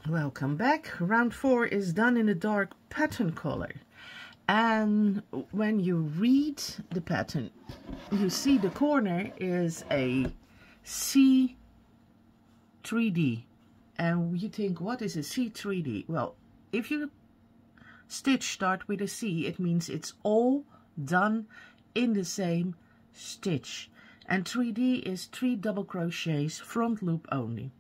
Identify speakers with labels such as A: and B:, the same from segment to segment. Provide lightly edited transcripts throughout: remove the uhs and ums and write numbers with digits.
A: Welcome back. Round 4 is done in a dark pattern color. And when you read the pattern, you see the corner is a C 3D. And you think, what is a C 3D? Well, if you stitch start with a C, it means it's all done in the same stitch. And 3D is 3 double crochets, front loop only.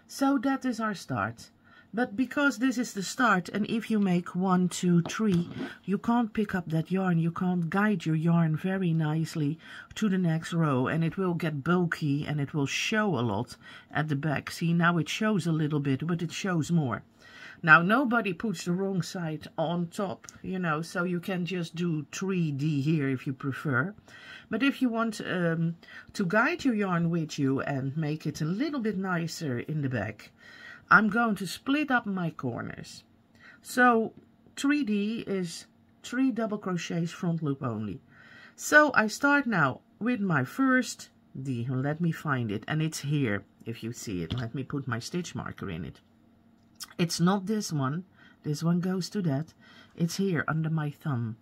A: So that is our start. But because this is the start, and if you make 1, 2, 3, you can't pick up that yarn, you can't guide your yarn very nicely to the next row, and it will get bulky and it will show a lot at the back. See, now it shows a little bit, but it shows more. Now, nobody puts the wrong side on top, you know, so you can just do 3D here if you prefer. But if you want to guide your yarn with you and make it a little bit nicer in the back, I'm going to split up my corners. So 3D is 3 double crochets, front loop only. So I start now with my first D. Let me find it, and it's here if you see it. Let me put my stitch marker in it. It's not this one goes to that. It's here under my thumb.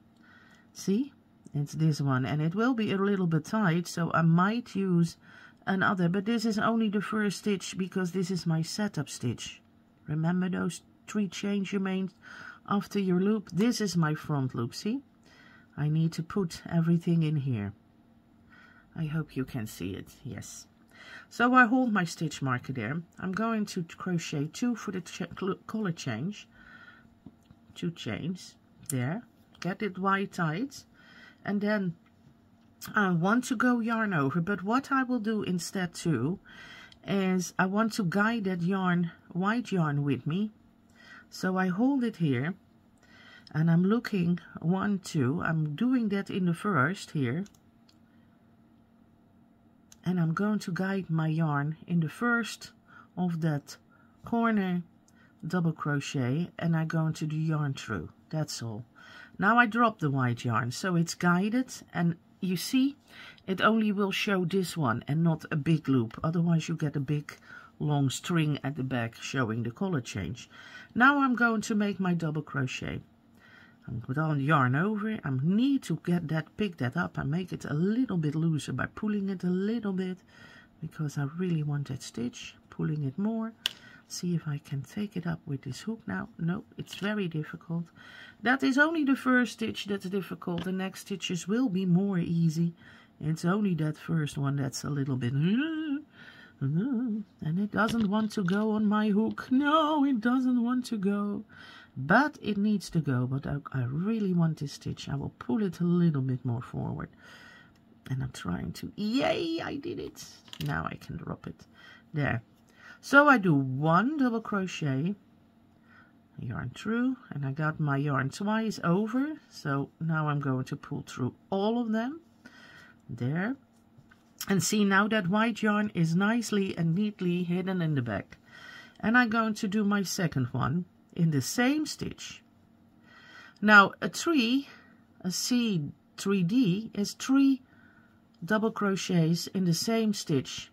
A: See, it's this one, and it will be a little bit tight, so I might use another, but this is only the first stitch because this is my setup stitch. Remember those 3 chains you made after your loop? This is my front loop. See, I need to put everything in here. I hope you can see it. Yes. So I hold my stitch marker there. I'm going to crochet 2 for the color change. 2 chains there. Get it wide tight, and then I want to go yarn over, but what I will do instead too is I want to guide that yarn, white yarn with me. So I hold it here and I'm looking 1, 2, I'm doing that in the first here, and I'm going to guide my yarn in the first of that corner double crochet, and I'm going to do yarn through. That's all. Now I drop the white yarn, so it's guided, and you see, it only will show this one and not a big loop. Otherwise you get a big long string at the back showing the color change. Now I'm going to make my double crochet. I'm put on yarn over. I need to get that, pick that up and make it a little bit looser by pulling it a little bit, because I really want that stitch. Pulling it more. See if I can take it up with this hook now. No, it's very difficult. That is only the first stitch that's difficult. The next stitches will be more easy. It's only that first one that's a little bit... And it doesn't want to go on my hook. No, it doesn't want to go. But it needs to go. But I really want this stitch. I will pull it a little bit more forward. And I'm trying to... Yay, I did it. Now I can drop it. There. So I do 1 double crochet, yarn through, and I got my yarn twice over. So now I'm going to pull through all of them. There. And see, now that white yarn is nicely and neatly hidden in the back. And I'm going to do my second one in the same stitch. Now a C 3D is 3 double crochets in the same stitch.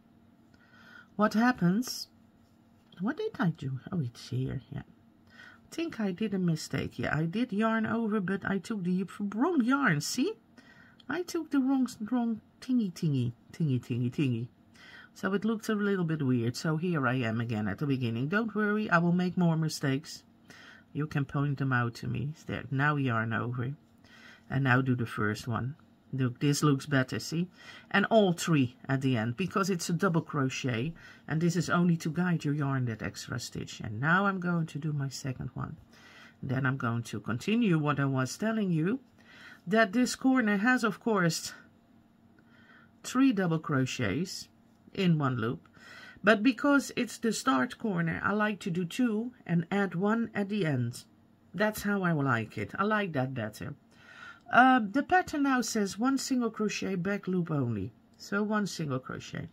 A: What happens? What did I do? Oh, it's here. Yeah. I think I did a mistake. Yeah, I did yarn over, but I took the wrong yarn. See? I took the wrong thingy. So it looked a little bit weird. So here I am again at the beginning. Don't worry, I will make more mistakes. You can point them out to me. There. Now yarn over. And now do the first one. Look, this looks better, see? And all 3 at the end, because it's a double crochet, and this is only to guide your yarn that extra stitch. And now I'm going to do my second one. Then I'm going to continue what I was telling you, that this corner has, of course, 3 double crochets in 1 loop. But because it's the start corner, I like to do 2 and add 1 at the end. That's how I like it. I like that better. The pattern now says 1 single crochet, back loop only. So 1 single crochet.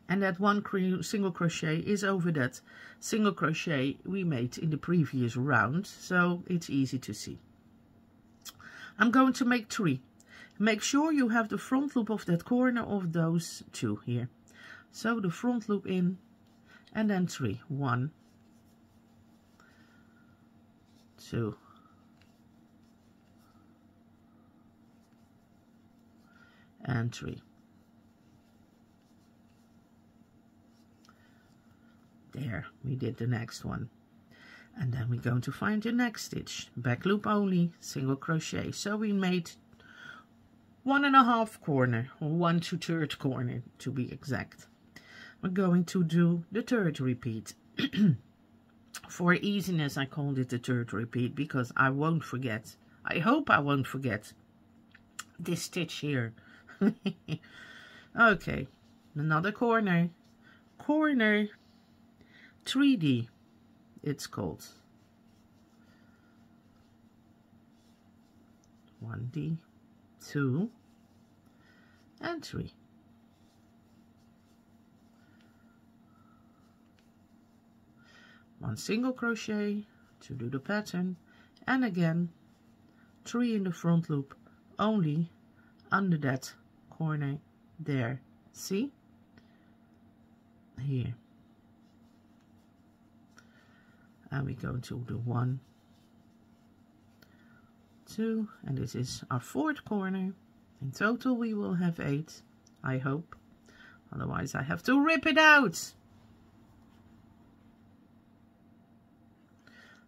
A: And that 1 single crochet is over that single crochet we made in the previous round. So it's easy to see. I'm going to make 3. Make sure you have the front loop of that corner of those 2 here. So the front loop in and then 3. 1, 2, and 3. There, we did the next one. And then we're going to find the next stitch. Back loop only, single crochet. So we made 1.5 corner, or 1 2/3 corner to be exact. We're going to do the third repeat. For easiness, I called it the third repeat because I won't forget. I hope I won't forget this stitch here. Okay, another corner. Corner 3D, it's called. 1D, 2, and 3. One single crochet to do the pattern, and again 3 in the front loop only under that corner there. See? Here. And we go to the 1, 2, and this is our 4th corner. In total we will have 8, I hope. Otherwise I have to rip it out.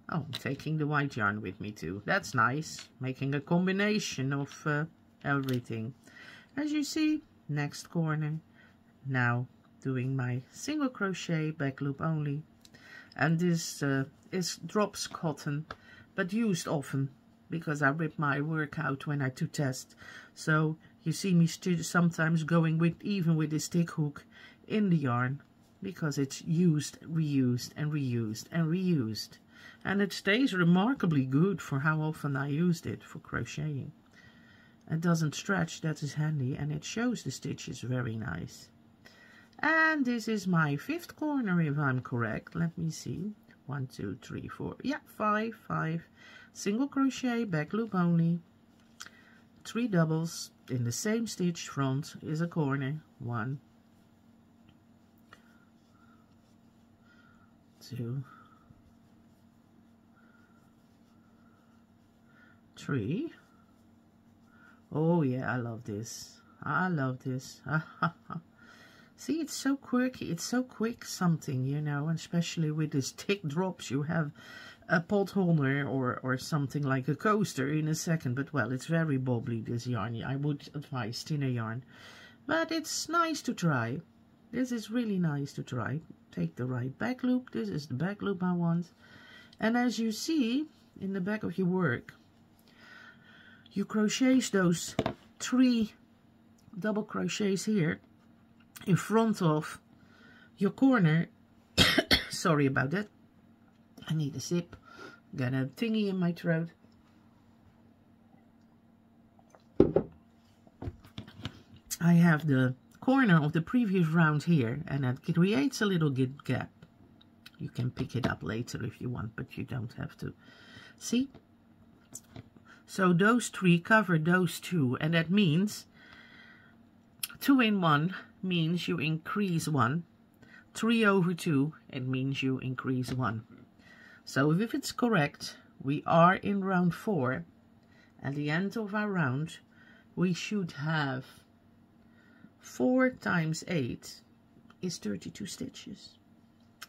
A: Oh, I'm taking the white yarn with me too. That's nice. Making a combination of everything. As you see, next corner. Now doing my single crochet, back loop only. And this is drops cotton, but used often because I rip my work out when I do test. So you see me sometimes going with even with a stick hook in the yarn because it's used, reused, and reused, and reused. And it stays remarkably good for how often I used it for crocheting. It doesn't stretch, that is handy, and it shows the stitches very nice. And this is my 5th corner if I'm correct. Let me see. 1, 2, 3, 4. Yeah, 5. Single crochet, back loop only. 3 doubles in the same stitch. Front is a corner. 1, 2, 3. Oh yeah, I love this. I love this. See, it's so quirky, it's so quick something, you know, and especially with these thick drops, you have a pot holder or something like a coaster in a second. But well, it's very bobbly, this yarn. I would advise thinner yarn, but it's nice to try. This is really nice to try. Take the right back loop. This is the back loop I want. And as you see in the back of your work, you crochet those 3 double crochets here in front of your corner. Sorry about that. I need a sip. Got a thingy in my throat. I have the corner of the previous round here, and that creates a little gap. You can pick it up later if you want, but you don't have to. See? So those 3 cover those 2, and that means 2 in 1 means you increase 1. 3 over 2, it means you increase 1. So if it's correct, we are in round 4. At the end of our round, we should have 4 times 8 is 32 stitches.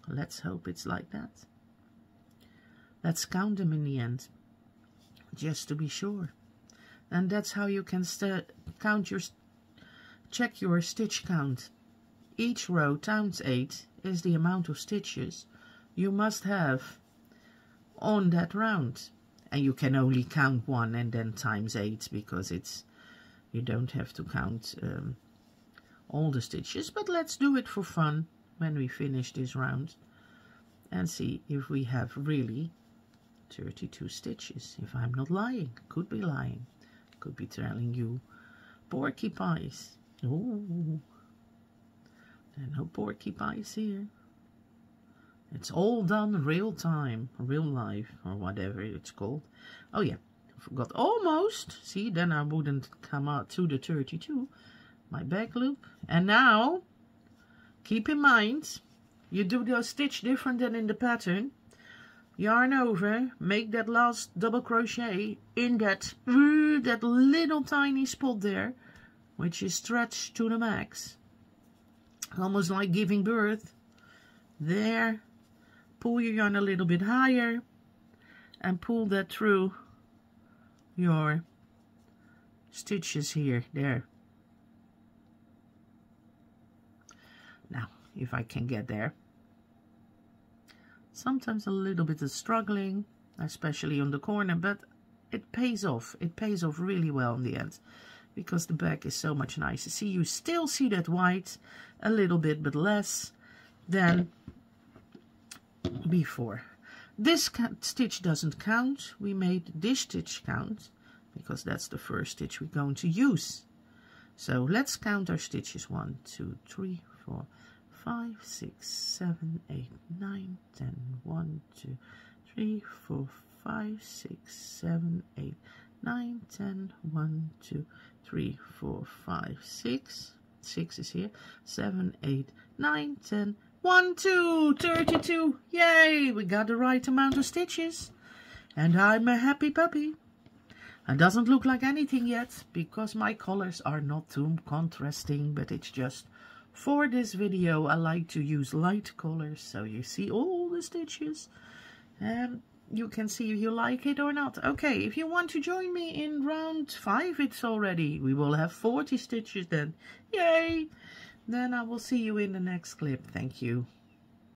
A: Let's hope it's like that. Let's count them in the end, just to be sure. And that's how you can count your, check your stitch count. Each row times 8 is the amount of stitches you must have on that round. And you can only count 1 and then times 8 because it's, you don't have to count all the stitches. But let's do it for fun when we finish this round and see if we have really 32 stitches. If I'm not lying, could be lying, could be telling you porky pies. Oh, there are no porky pies here. It's all done real time, real life, or whatever it's called. Oh yeah, I forgot almost. See, then I wouldn't come out to the 32. My back loop. And now, keep in mind, You do the stitch different than in the pattern. Yarn over, make that last double crochet in that little tiny spot there, which is stretched to the max. Almost like giving birth. There. Pull your yarn a little bit higher and pull that through your stitches here. There. Now, if I can get there. Sometimes a little bit of struggling, especially on the corner, but it pays off. It pays off really well in the end, because the back is so much nicer. See, you still see that white a little bit, but less than before. This stitch doesn't count. We made this stitch count, because that's the first stitch we're going to use. So let's count our stitches. 1, 2, 3, 4, 5, 6, 7, 8, 9, 10. 1, 2, 3, 4, 5, 6, 7, 8, 9, 10. 1, 2, 3, 4, 5, 6. 6 is here. 7, 8, 9, 10. 1, 2, 32. Yay! We got the right amount of stitches. And I'm a happy puppy. It doesn't look like anything yet, because my colors are not too contrasting, but it's just for this video I like to use light colors, so you see all the stitches and you can see if you like it or not. Okay, if you want to join me in round 5, it's already, we will have 40 stitches then. Yay! Then I will see you in the next clip. Thank you.